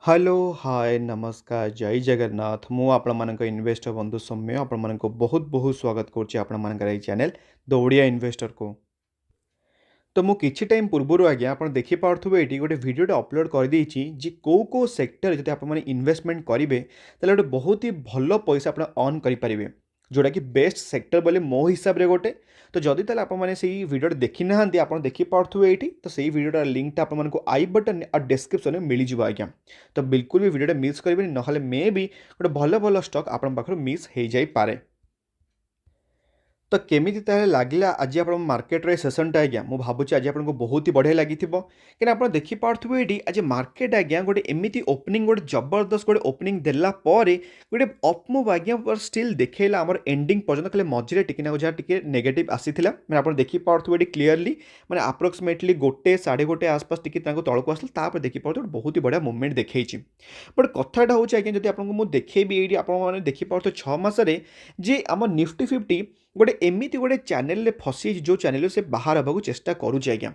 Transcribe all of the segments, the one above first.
Hello hi नमस्कार जय जगन्नाथ मु आपण इन्वेस्टर बंधु सौम्य आपण बहुत बहुत स्वागत करुच्ची चैनल द ओडिया इन्वेस्टर को। तो मु किछि टाइम पूर्व आज्ञा आप देखिपे ये गोटे भिडियोटे अपलोड कर देछि जे को सेक्टर जब आप इन्वेस्टमेंट करेंगे तो गोटे बहुत ही भल पैसा आप अर्न करेंगे जोटा कि बेस्ट सेक्टर बोले मो हिसाब से गोटे। तो जदि ताले आप मैंने से भिडियो देखी ना आप देखिपे ये तो सही भिडियोटार लिंकटा आपको आई बटन और डिस्क्रिप्शन में मिल जाए आज्ञा। तो बिल्कुल भी भिडियोटा मिस करेंगे ना मे भी गोटे भल भल स्टक आप मिस हो जाए। तो केमिति ताहे लागला आज आप मार्केट रे सेसनटा आज्ञा मु भावुची आज आपको बहुत ही बढ़िया लगी कहीं आप देखिपे ये आज मार्केट आज्ञा गोटे एमती ओपनिंग गोटे जबरदस्त गोटे ओपनिंग देला गोटे अपमुव आज्ञा पर स्टिल देखला आम एंडिंग पर्यटन खाली मझे टिके जहाँ टे नेगेटिव आसीला मैंने आप देखिपे क्लीयरली मैंने अप्रोक्सीमेटली गोटे साढ़े गोटे आसपास टी तौक आसा देखिपे बहुत ही बढ़िया मुवमेंट देखी बट कथाटा हूँ आज्ञा जब आपको मुझे देखेबी ये आपने देखिपे 6 मासरे जे आम निफ्टी 50 गोटे एमती गोटे चैनल फसी जो चैनल से बाहर हवा चेष्टा करुचे आज्ञा।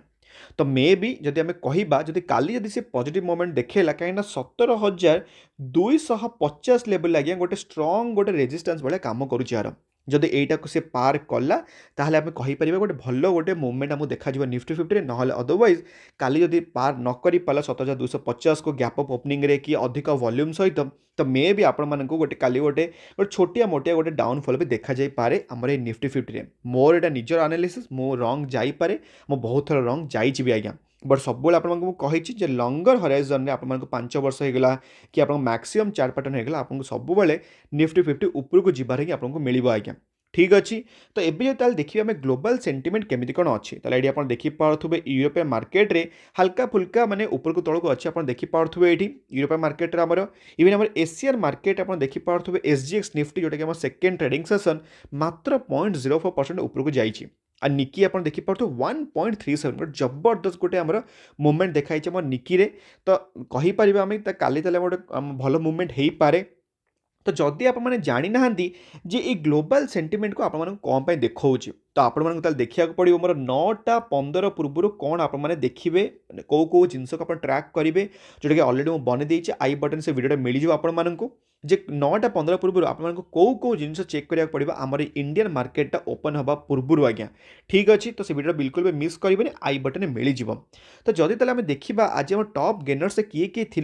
तो मे भी जदि आम कह जदि काली जदि से पॉजिटिव मोमेंट देखेला कहीं 17,250 लेवल आज्ञा गोटे स्ट्रॉन्ग गोटे रेजिस्टेंस भाई काम करुचे यार जदि यहीटा को से पार कला ताहले आम कहीपर गोटे भल गोटे मुवमेंट आमको देखा निफ्टी 50 ना अदरवाइज काली जदि पार न कर पाला 17,250 को गैप अप ओपनिंग रे कि अधिक वॉल्यूम सहित तो मे भी आपण गोटे काली गोटे छोटिया मोटिया गोटे डाउनफॉल भी देखा जाई पारे आमर ये निफ्टी 50 मोर एटा निजर एनालिसिस मो रंग जाईपारे मो बहुत थर रंग जाइए आज्ञा। बट सब आपको कही लंगर हराइजन में आपको 5 वर्ष होगा कि आप मैक्सीम चार्ट पैटर्न होगा आपको सब निफ्टी 50 उपरको जीवार ही आपको मिल आज्ञा। ठीक अच्छे तो ये देखिए आम ग्लोबल सेंटिमेंट केमी कौन अच्छी ये आप देखिपे यूरोपियन मार्केट रे हल्का फुल्का माने ऊपर को तौक अच्छे आप देखिपे ये यूरोपियन मार्केट आमर इवन आम एशियन मार्केट आप देखिपे SGX निफ्टी जोटा कि सेकेंड ट्रेडिंग सेसन मात्र 0.04% ऊपर को जाइए आ निकी आप देखिपे 1.37 गोटे जबरदस्त गोटे आमर मुवमेंट देखाई आम निकी रे। तो कहीपर आम काली गोटे भल मुवमेंट हो पारे। तो जदि आप जानी ना जे ये ग्लोबल सेंटिमेंट को आप कौन देखा तो आपण देखा पड़ो मोर 9:15 पूर्व कौन आप देखिए कौ जिनस को ट्रैक करेंगे जोटा कि ऑलरेडी मुझे बन देती आई बटन से वीडियो मिल जाए आपको जे 9:15 पूर्व आपको कौ जिन चेक करा पड़ो आमर इंडियन मार्केटा ओपन हवा पूर्व आज्ञा। ठीक अच्छे तो से वीडियो बिल्कुल भी मिस करेंगे आई बटन मिल जाए। तो जदि ताले आम देखा आज आम टॉप गेनर्स किए किए थे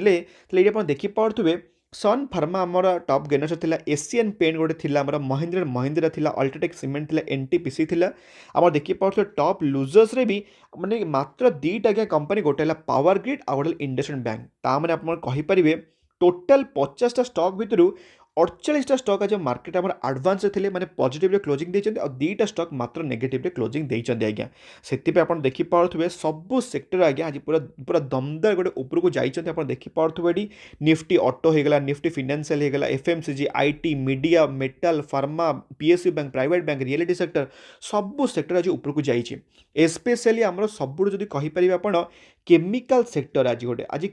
ये देखिपे सन फार्मा आमर टॉप गेनर्स थिला एशियन पेंट गोटे थिला आमर महिंद्रा महिंद्रा थिला अल्ट्राटेक सीमेंट थिला NTPC थिला आम देखिपे टॉप लुजर्स रे भी माने मात्र 2टा कंपनी गोटे पावर ग्रिड आ गोटे इंडस्ट्रियल बैंक ताने आप कहीपर टोटाल 50टा स्टॉक भितर 48टा स्टॉक आज मार्केट आम आडभांस थे मैंने पॉजिटिव क्लोजिंग देते और 2टा स्टॉक मात्र नेगेटिव क्लोजिंग देते आज्ञा। से देखिपे सबू सेक्टर आज्ञा आज पूरा पूरा दमदार गोटे ऊपर को जाइए देखिपे निफ्टी ऑटो होगा निफ्टी फाइनेंशियल होगा FMCG IT media metal pharma PSU bank private bank reality sector सबू सेक्टर आज ऊपर को जाइए स्पेशली आम सब जब कहीपर आप केमिकल सेक्टर आज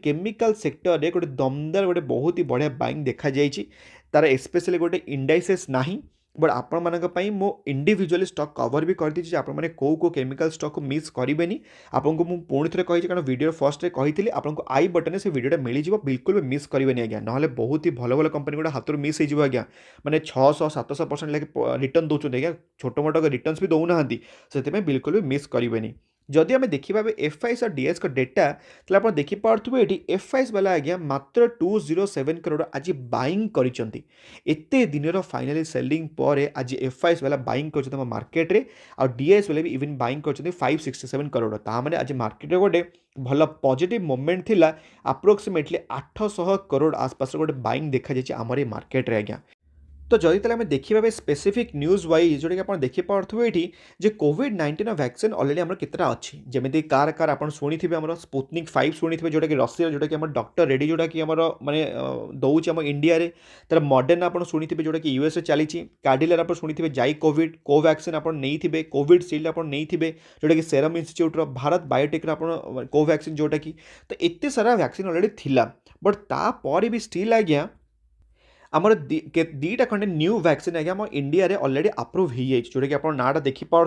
केमिकल सेक्टर रे गोटे दमदार गोटे बहुत ही बढ़िया बाइंग देखा जाइए तार स्पेशली गोटे इंडाइसेस नहीं बट आपण मानी मो इंडिविजुअली स्टॉक कवर भी कर दीजिए आपने कौ केमिकल स्टॉक को मिस करेंगे आपको मुझे पुणी थे कही कारण वीडियो फर्स्ट रे कही आपको आई बटन से वीडियो मिल जाए बिल्कुल भी मिस करेंगे आज्ञा ना बहुत ही भल भल कंपनी गुड़ा हाथ मिस हो आज्ञा मैंने 600-700% लेके रिटर्न दौरान आज्ञा छोट मोट रिटर्न भी दौना से बिल्कुल भी मिस करेंगे। जदि आम देखा FIs और DIs का डेटा तो आप देखिपे ये FIs वाला आज्ञा मात्र 207 करोड़ आज बाइंग करते दिन फाइनाली सेलिंग पर आज FIs वाला बाइंग कर मार्केट रे और DIs वाले भी इवन बाइंग कर 567 करोड़ ताने आज मार्केट रे गोटे भल पॉजिटिव मोमेंट थिला अप्रोक्सीमेटली 800 करोड़ आसपास गोटे बाइंग देखा जाए आमर मार्केट रे आज्ञा। तो जदि ताले आम देखा स्पेसिफिक न्यूज वाइज जोटा कि आप देखिपे ये कोविड-19 वैक्सीन ऑलरेडी आम केतटा अच्छी जमी कार कार आप शुणी आम स्पुतनिक 5 शुणी जोटा कि रशिया जोटा कि आम डॉक्टर रेडी जोटा कि आम माने दौर आम इंडिया रे तार मॉडर्न आप शुणी जोटा कि US चली कार्डिलर आप शुणी जाई कोविड कोवैक्सीन आप नहीं कोविड सील्ड आप नहीं जोटा कि serum institute Bharat biotech Covaxin जोटा कि तो एत सारा वैक्सीन ऑलरेडी थिला बट तापर भी स्टिल आज्ञा आमर 2टा खंडे न्यू वैक्सीन आज्ञा आम इंडिया रे ऑलरेडी अप्रूव हो जाए जोटा कि आप नाटा देखिपे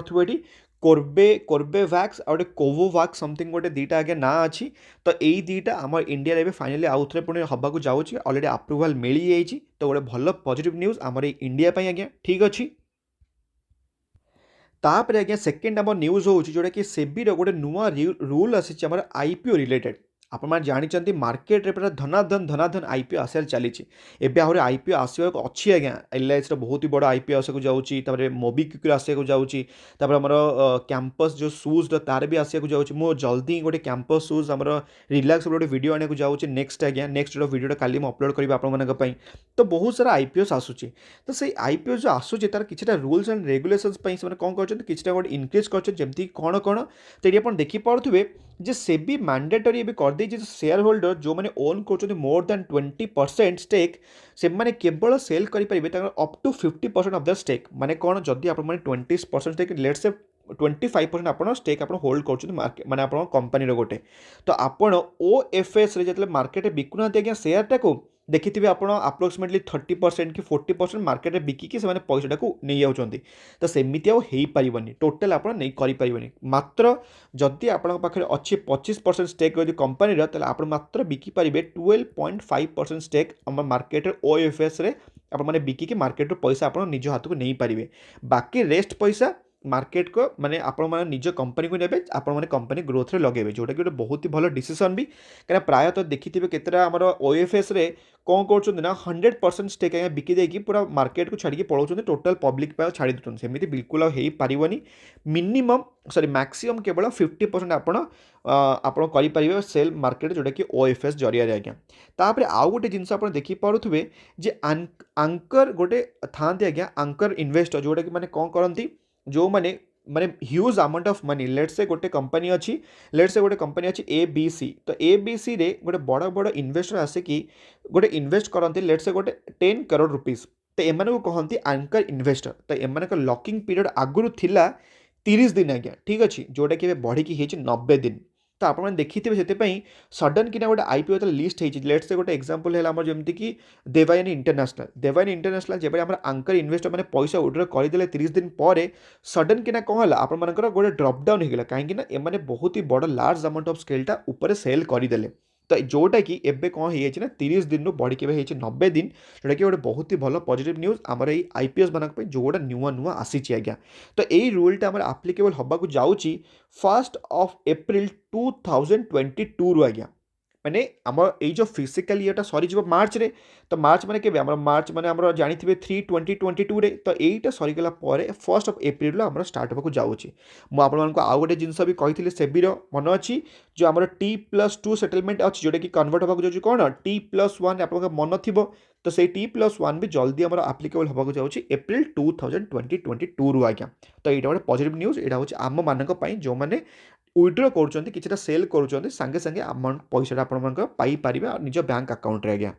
कोर्बेवैक्स और गोटे कोवोवैक्स समथिंग गोटे दुईटा आगे ना अच्छी तो यही दुईटा आम इंडिया रे फाइनाली आउ थे पुणी हवा जाऊँगी अलरेडी अप्रूवाल मिल जाइए तो गोटे भल पॉजिटिव न्यूज़ आमर इंडिया आज्ञा ठीक अच्छी तापर आज्ञा सेकेंड आम न्यूज हो जोटा कि सेबी गोटे नुआ रूल आसी आईपीओ रिलेटेड आपण जानते मार्केट रे पूरा धनाधन आईपीओ आसार चली एवं आहरी आईपीओ आसवा अच्छी आज्ञा एलआईसी बहुत ही बड़ आईपीओ आसक जाऊँगी मोबिक्विक आसक जाऊँगी आमर कैंपस जो शूज तार भी आसक जाऊँगी मो जल्दी गोटे कैंपस शूज आम रिलैक्स गोटे वीडियो आने को जाऊँगी नेक्स्ट आज्ञा नेक्स्ट जो वीडियो काली अपलोड करी आप तो बहुत सारा आईपीओस आसूची तो से आईपीओ जो आसूची तार किछटा रूल्स एंड रेगुलेशंस से कौन कर किछटा गोटे इनक्रीज करमती कौन कौन तो ये आप देखिपे जे सेबी मैंडेटरी भी कर देछि शेयर होल्डर जो मैंने ओन कर मोर देन 20% स्टेक से मैंने केवल सेल करेंगे up to 50% of the stake माने कौन जदि आप 20% स्टेक लेट से 25% आप स्टेक आप होल्ड कर माने आप कंपनी गोटे तो आपड़ ओएफएस जो मार्केट बिकुना आज्ञा शेयर टाक देखिए आप अप्रोक्सीमेटली 30% कि 40% मार्केट में बिकिकी से पैसा को नहीं जाऊँच तो सेमती आनी टोटाल आप नहीं करें मात्र जदि आपे अच्छे 25% स्टेक यदि कंपनी आप मात्र बिकिपारे 12.5% स्टेक आम मार्केट ओएफएस आप बिकिकी मार्केट पैसा आप निज हाथ को नहीं पारे बाकी रेस्ट पैसा मार्केट को माने आपण माने निज कंपनी को नेबे आपण माने कंपनी ग्रोथ रे लगेबे जोटा कि बहुत ही भल डिसीजन भी कहीं प्रायतः देखिथिबे केतरा हमर ओएफएस रे कौन कर 100% स्टेक आज्ञा बिकी देकी पूरा मार्केट को छाड़ी पलाउं टोटाल पब्लिक पे छाड़ी दूसरी सेमती बिल्कुल हो पारनी मिनिमम सॉरी मैक्सिमम केवल 50% आपण करें सेल मार्केट जोटा कि ओएफएस जरिया आज्ञा तापर आउ गोटे जिनस आप देखिपे जे आंकर गोटे था आज्ञा आंकर इन्वेस्टर जोटा कि माने कौन करती जो माने huge amount of money let's say गोटे कंपनी अच्छी लेट्स से गोटे कंपनी अच्छी एबीसी तो एबीसी रे गोटे बड़ बड़ इन्वेस्टर आसिकी गोटे इन्वेस्ट करते लेट्स से गोटे 10 करोड़ रुपीस तो एम को कहती एंकर इन्वेस्टर तो एम लॉकिंग पीरियड आगुरी थिला 30 दिन आज्ञा ठीक अच्छे जोटा कि बढ़ी 90 दिन तो आप देखिए से सडन कि गोटे आईपीओ लिस्ट होती लेट्स से गोटे एक्जांपल है जमीक कि देवायनी इंटरनेशनल जब आम आंकर इन्वेस्टर मैंने पैसा विड्रॉ करदे 30 दिन पर सडन कि कौन है आपर गोटे ड्रपडाउन होगा कहीं एम बहुत ही बड़ लार्ज अमाउंट ऑफ स्केलटा ऊपर सेल करदे तो जोटा कि एबे कौन हो 30 दिन बढ़ी के 90 दिन जोटा कि गोटे बहुत ही भल पॉजिटिव न्यूज आमर ये आईपीएस मानक जोटा नुआ नुआ आसी आज्ञा तो यही रूलटा आम आप्लिकेबल होगा जाऊँगी 1 एप्रिल 2022 रु आज्ञा माने आम जो फिजिकल ईयरटा सरी मार्च रे तो मार्च माने के मार्च माने आम जानी 3/2022 रे तो यहीटा सरीगला 1 एप्रिल आम स्टार्ट होगा जाऊँगी मुझे आउ गोटे जिनस भी कही सेबीर मन अच्छी जो आम T+2 सेटलमेंट अच्छी जोटा कि कन्वर्ट होगा जाऊँगी कौन T+1 आप मन थी तो से T+1 भी जल्दी आम आप्लिकेबल होगा जाऊँगी एप्रिल 2022 रु आज्ञा तो यहाँ गोटे पॉजिटिव न्यूज यहाँ हूँ आम मानक जो मैंने विड्रॉ कर किसी सेल कर सांगे सांगे अमाउंट पैसा आपरे निज बैंक अकाउंट रे आज्ञा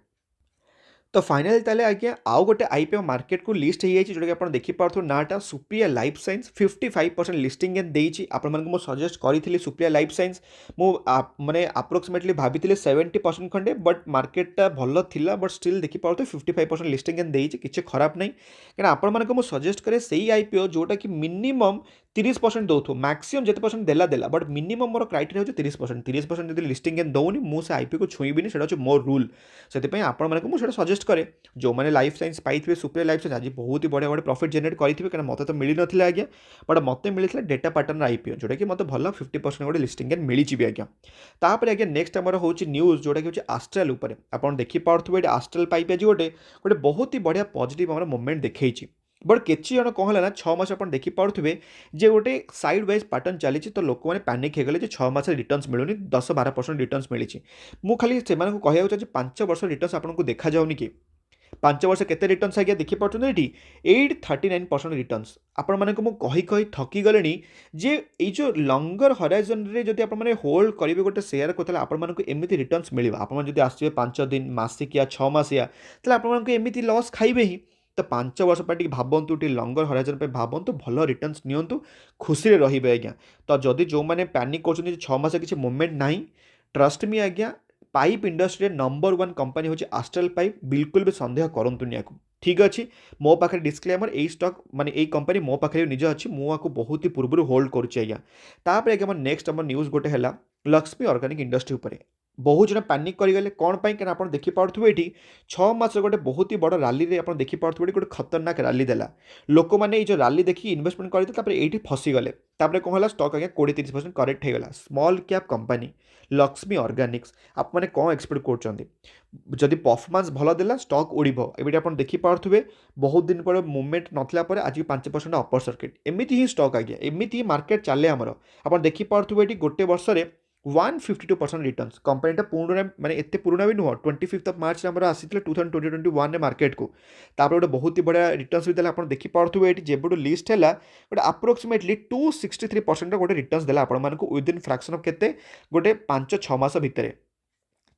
तो फाइनाल ताले आज्ञा आउ गोटे आईपीओ मार्केट को लिस्ट हो जाए जोटा कि आप देखिपे नाटा सुप्रिया लाइफ साइंस 55% लिस्टिंग देती आपको सजेस्ट करी सुप्रिया लाइफ साइंस माने अप्रोक्सीमेटली भाभी 70% खंडे बट मार्केटा भल थिला बट स्टिल देखिपे 55% लिस्टिंग देती किसी खराब नहीं कहीं आपको सजेस्ट करे से आईपीओ जोटा कि मिनिमम 30% दौथु मैक्सिमम जिते परसेंट देला बट मिनिमम मोर क्राइटेरिया हो 30% जब लिस्टिंग दौनी मुझे आईपीओ को छुईबी से मोर रूल से आपको सजेस्ट करे जो मैंने लाइफ साइंस पाई सुप्रिया लाइफ साइंस आज बहुत ही बढ़िया गोटे प्रॉफिट जनरेट करेंगे कहीं मत तो मिल ना आज्ञा बट मत मिलता डेटा पैटर्न आईपीओ जोटा कि मतलब भल 50% गोटे लिस्टिंग मिली आज्ञा तापर आज्ञा नेक्स्ट आमर हूँ न्यूज जोटा कि आस्ट्राल आप देखिपे आस्ट्राल पाइप आज गोटे बहुत ही बढ़िया पॉजिटिव आम मूवमेंट देखी बट किसी जन कौन है ना 6 मास आप देखिपे जे गोटे साइड वाइज पैटर्न चली तो लोक मैंने पैनिक हो गले 6 मास रिटर्न्स मिलूनी 10-12% रिटर्न्स मिली मु खाली से कहूँ चाहिए 5 वर्ष रिटर्न्स आपको देखा जाऊनी कि 5 वर्ष केते रिटर्न्स आज्ञा देखिपे ये 839% रिटर्न्स आपण मानक मु कही कही थकी गले जे जो लंगर हराइजन रे जदि आप होल्ड करेंगे गोटे शेयर को आपको एमती रिटर्न्स मिल आप आसवे 5 दिन मासिकिया 6 मासिया आपको एमती लॉस खाइबे ही तो 5 वर्ष पर भावतु लंगर हराइजन पे भावतु भल रिटर्न्स नियंतु खुशी रे आज्ञा तो जदि जो मैंने पैनिक कर 6 मास किसी मूवमेंट ना ट्रस्ट मी आज्ञा पाइप इंडस्ट्री नंबर 1 कंपनी हूँ आस्ट्राल पाइप बिल्कुल भी संदेह करतुनि या ठीक अच्छे मो पाखे डिस्क्लेमर यही स्टॉक माने यही कंपनी मो पाखे निज अच्छी मुझे बहुत ही पूर्व होल्ड करुच्छे आज्ञा तापर आज्ञा नेक्स्ट आम न्यूज गोटे है लक्ष्मी ऑर्गेनिक इंडस्ट्री उपर बहुत जन पैनिक करगले कौन पाई क्या आप देखिपे ये 6 मास गोटे बहुत ही बड़ राली रे आप देखिपे गोटे खतरनाक राली देला लोक मैंने जो राली देखिए इन्वेस्टमेंट करते ये फसीगले कौन है स्टक आज्ञा 20-30% करेक्ट होगा small cap company Lakshmi Organics आप मैंने कौन एक्सपेक्ट कर परफॉर्मेंस भल देला स्टक उड़ब ये आप देखिपे बहुत दिन पर मूवमेंट नाला आज 5% अपर सर्किट एमती ही स्टक आज्ञा एमती ही मार्केट चले आमर आप देखिपे ये गोटे वर्ष 152% रिटर्न्स कंपनीटा पुराना माने एते पुराना भी नुह 25 मार्च आम आसी 2021 मार्केट को तापर गोटे बहुत ही बढ़िया रिटर्न्स भी देला आप देखिपे ये जेबुटू लिस्ट है गोटे अप्रोक्सीमेटली 263% गोटे रिटर्न्स देला आपण विदिन फ्रैक्शन ऑफ केते गोटे 5-6 मास भितर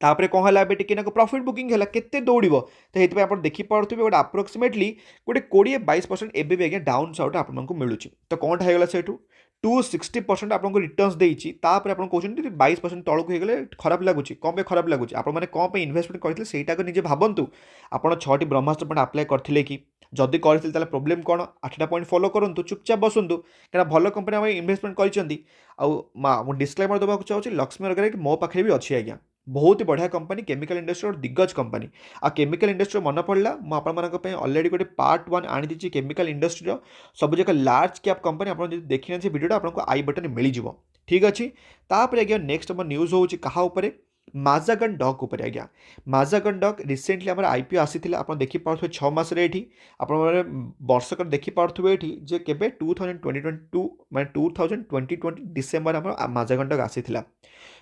तापर कौन है ए टी प्रॉफिट बुकिंग है केते दौड़ तो ये आप देखिपे गोटे अप्रोक्सीमेटली गोटे 20-22% एबी भी आज्ञा डाउन साउट आपको मिलूँ तो कौन होगा से 260% आपको रिटर्न्स देती तापर आप कहते 22% तौक हो खराब लगुच कौन पे खराब लगुच आपने कौन पे इन्वेस्टमेंट करते सहीटा निजे भावतु आप 6टी ब्रह्मास्त्र पॉइंट अप्लाई करते कि जदि करते प्रोब्लेम कौन 8टा पॉइंट फॉलो करूँ चुपचाप बसतु क्या भल कंपनी आम इन्वेस्टमेंट कर डिस्क्लेमर देवा चाहूँगी लक्ष्मी ऑर्गेनिक मो पाखे भी अच्छी आज्ञा बहुत ही बढ़िया कंपनी केमिकल इंडस्ट्री और दिग्गज कंपनी आ केमिकल इंडस्ट्री मन पड़ा मुझे ऑलरेडी गोटे पार्ट 1 आनी दीजिए केमिकल इंडस्ट्री सब जगह लार्ज कैप कंपनी आप देखी ना वीडियो आपको आई बटन मिल जाव ठीक अच्छे तापर आज्ञा नेक्स्ट आम न्यूज हूँ क्या माजागन डॉक उपर आज्ञा माजागन डॉक रिसेंटली आम आईपीओ आसी आप देखिपे 6 मास आप वर्षक देखिपे ये केवे 2022 मैं 2020 डिसेम्बर आम माजागन डॉक आसी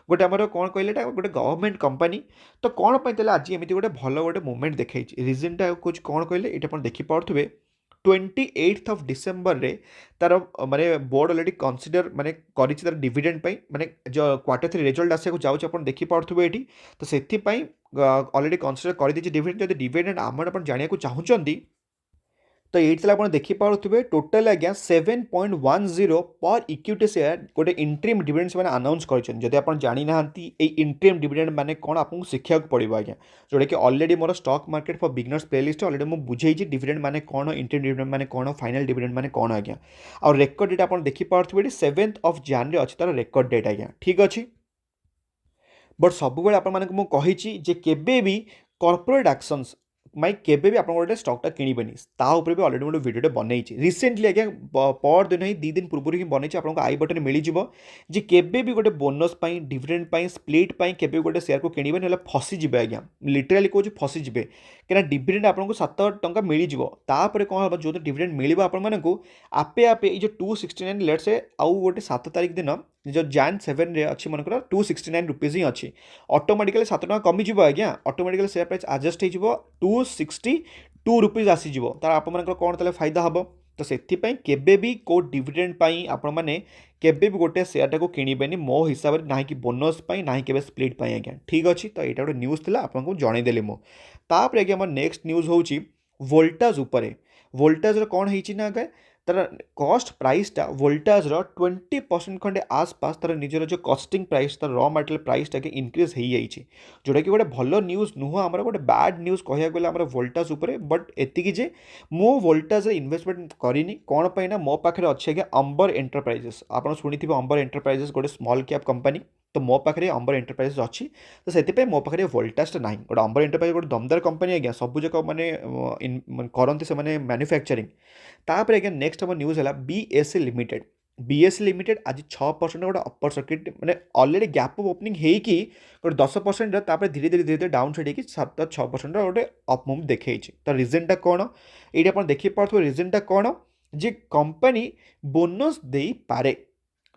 गोटे आमर कौन कहले गोटे गवर्नमेंट कंपनी तो कौन पाई आज एमती गोटे भल गोटे मुवमेंट देखी रिजनटा कुछ कौन कहले ये आप देखिपे 28 डिसेम्बर रे तार माने बोर्ड ऑलरेडी कंसीडर माने तार डिविडेंड माने जो क्वार्टर 3 रिजल्ट आसे जाऊँ आप देखिपे ये तो से ऑलरेडी कंसीडर कर डिविडेंड जब डिविडेंड आम आप जाना चाहूँगी तो ये आप देखिपे टोटाल आज्ञा 7.10 पर इक्विटी शेयर गोटे इंट्रीम डिविडेंड मैंने अनाउंस कर आप जानी ना इंट्रीम डिविडेंड माने कौन आपको शिखा पड़ो आज्ञा जोटा कि already more stock market for beginners playlist already मुझे बुझे डिविडेंड माने कौन इंट्रीम डिविडेंड माने कौन फाइनल डिविडेंड माने कौन आज्ञा और रेकर्ड डेट आप देखिपे 7 जनवरी अच्छी तार रेकर्ड डेट आज्ञा ठीक अच्छे बट सब आपको केबे भी कॉर्पोरेट एक्शंस माई केबे भी आप गोटे स्टॉकटा किणवेनि ताऊपर भी ऑलरेडी गोटे वीडियो बनई रिसेंटली आज्ञा पर दिन ही 2 दिन पूर्व ही बनई आपको आई बटन मिल जी केबे भी गोटे बोनस डिविडेंड स्प्लिट केबे गोटे शेयर को किणवे ना फसीजे आज्ञा लिटराली कहूँ फसीजे क्या डिविडेंड आपको 7 टंका मिल जापर कौन हम जो डिविडेंड मिल आपको आपे आपे ये 269 लेट से आउ गोटे 7 तारीख दिन जो जान 7 रे अच्छी मनकर 269 रुपीज ही अच्छी ऑटोमेटिकली 7 टका कमिज आज्ञा ऑटोमेटिकली शेयर प्राइस एडजस्ट हो 262 रुपीज आसीज तार आप कौन ताले फायदा हम तो से केबे भी को डिविडेंड आपण मैंने केबे भी गोटे शेयरटा को किणवेनि मो हिसाब से ना कि बोनस ना के स्प्लिट आज्ञा ठीक अच्छे तो यहाँ गोटे न्यूज था आपको जनईदेली मुझे आज्ञा आम नेक्स्ट न्यूज हूँ वोल्टाज उपरे वोल्टाज कौन होना आगे तार कॉस्ट प्राइसटा वोल्टाज 20% खंडे आसपास तार निजर जो कॉस्टिंग प्राइस तार रॉ मटेरियल प्राइसटा के इनक्रीज हो जाइए जोटा कि गोटे भल न्यूज नुह आम गोटे बैड न्यूज कह गला आम वोल्टाज उपरे बट एतिकी जे मो वोल्टाज इन्वेस्टमेंट करिनी कौन पाई ना मो पाखे अच्छे आज्ञा अंबर एंटरप्राइजेस आप शुणी अंबर एंटरप्राइजेस गोटे स्मॉल कैप कंपनी तो मो पाखे अंबर एंटरप्राइजेस अच्छी तो से मो पाखे वोल्टाजटा ना गोटे अंबर एंटरप्राइज गोटे दमदार कंपनी आज्ञा सब जक मैंने करते से मैन्युफैक्चरिंग तापर आज्ञा नेक्स्ट हम न्यूज है बीएससी लिमिटेड बीएससी लिमिटेड आज 6% गोटे अपर सर्किट मैंने ऑलरेडी गैप अफ ओपनिंग होगी गोटे 10% धीरे धीरे धीरे डाउन साइड होगी 7-6% गोटे अप मुव देखी तो रिजनटा कौन ये आप देखिपे रिजनटा कौन जे कंपनी बोनस दे पारे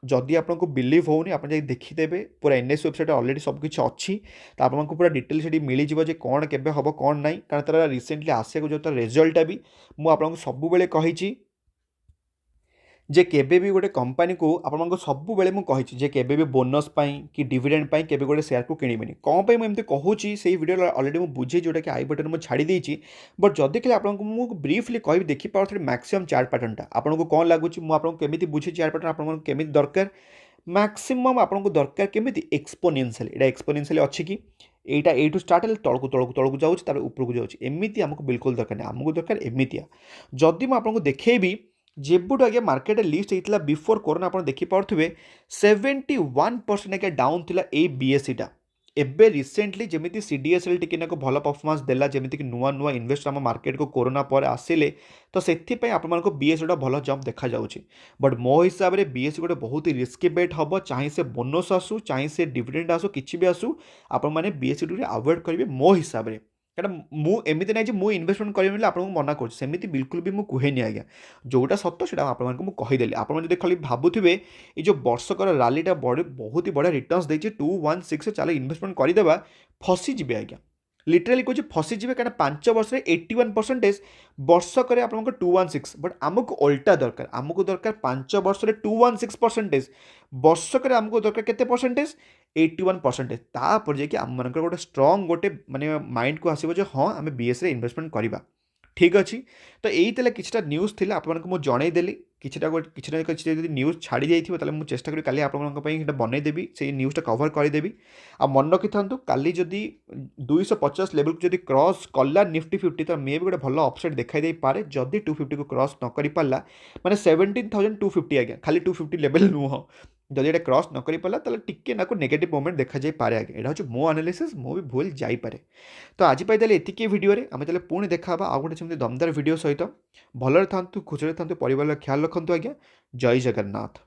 जदि आपको बिलीव होनी आप देखीदेवे पूरा एनएस वेबसाइट ऑलरेडी सबकिछ अच्छी तो आपको पूरा डिटेल से मिल जाए कौन केबे हम कौन ना कारण तार रिसेंटली आसे जो तार रिजल्टा भी मुझे सब बेले कही जे केबे भी गोटे कंपनी को आपको सब बेले मुझे जे केबे भी बोनस कि डिविडेंड केबे गोटे शेयर को किणवेनि कौन पे मुझे कहूँ से वीडियो ऑलरेडी मुझे बुझे जोटा कि आई बटन मुझे छाड़ी देती बट जदि कि आपको ब्रीफली कह देखिपे मैक्सिमम चार्ट पैटर्नटा आपको कौन लगुच मुझे केमी बुझे चार्ट पैटर्न आपको केमी दरकार मैक्सिमम आपको दरकार केमी एक्सपोनेंशियल यहाँ एक्सपोनेंशियल अच्छी कि এইটা এইଠୁ ଷ୍ଟାର୍ଟ ହେଲେ ତଳକୁ ତଳକୁ ତଳକୁ ଯାଉଛି ତାପରେ ଉପରକୁ ଯାଉଛି ଏମିତି ଆମକୁ ବିଲକୁଲ ଦରକାର ନାହିଁ ଆମକୁ ଦରକାର ଏମିତିଆ ଯଦି ମୁଁ ଆପଣଙ୍କୁ ଦେଖେଇବି ଯେବେଠୁ ଆଜ୍ଞା ମାର୍କେଟ ଲିଷ୍ଟ ହେଇଥିଲା ବିଫୋର କରୋନା ଆପଣ ଦେଖିପାରୁଥିବେ 71% ଆଜ୍ଞା ଡାଉନ୍ ଥିଲା ଏଇ ବିଏସ୍ସିଟା ଏବେ ରିसेंटली जमी सीडीएसएल टी भल परफॉर्मेंस देला जमीक नुआ नुआ इन्वेस्टर आम मार्केट को कोरोना पर आसिले तो से आपण बीएससी भल जंप देखा जाउछि बट मो हिसाब से बीएससी गोटे बहुत ही रिस्की बेट हम चाहे से बोनस आसू चाहे से डिविडेंड आसू किसी भी आसू आपण मैंने बीएससी अवॉइड करेंगे मो हिसाब से कहीं एमती ना मुझे इन्वेस्टमेंट करेंगे बोली आपको मना करमी बिल्कुल भी मुझे कहेनि आज्ञा जोटा सत से आपको कहीदेली आप खाली भावुवे ये जो वर्षकर रालीटा बहुत ही बढ़िया रिटर्न्स देती 216 चलो इन्वेस्टमेंट करदे फसीजे आज्ञा लिटराली कहे फसीजे कहीं 5 वर्ष 81% वर्षकर आप 216 बट आमको उल्टा दरकार आमको दरकार 5 वर्ष 216% वर्षकर आमको दरकार केते परसेंटेज 81% तापर जाकि आम मान गोटे स्ट्रंग गोटे माने माइंड को आसो हाँ आम बीएससी इन्वेस्टमेंट करवा ठीक अच्छे तो यही किसी न्यूज़ थी आपको जनईदेली किसी न्यूज़ छाड़ी जाइए मुझे चेष्टा करी काली आपंट बनईदेवी से न्यूज़टा कवर करदेवी आ मन रखी था काली जदि 250 लेवल को जब क्रॉस कला निफ्टी 50 तो मे भी गोटे भल अपसाइड देखा दे पारे जदि 250 को क्रॉस न कर पारा माने 17,250 आज्ञा खाली 250 लेवल नुह जदि ये क्रॉस न कर पारा तो टिके ना नेगेटिव मोमेंट देखा जाए पारे आज्ञा यहाँ हूँ मो एनालिसिस मु भी भूल जापे तो आज ये वीडियो आम चले पुणी देखा आ गोटे सेमती दमदार वीडियो सहित भलरे था खुशी था परिवार ख्याल रखु आज्ञा जय जगन्नाथ।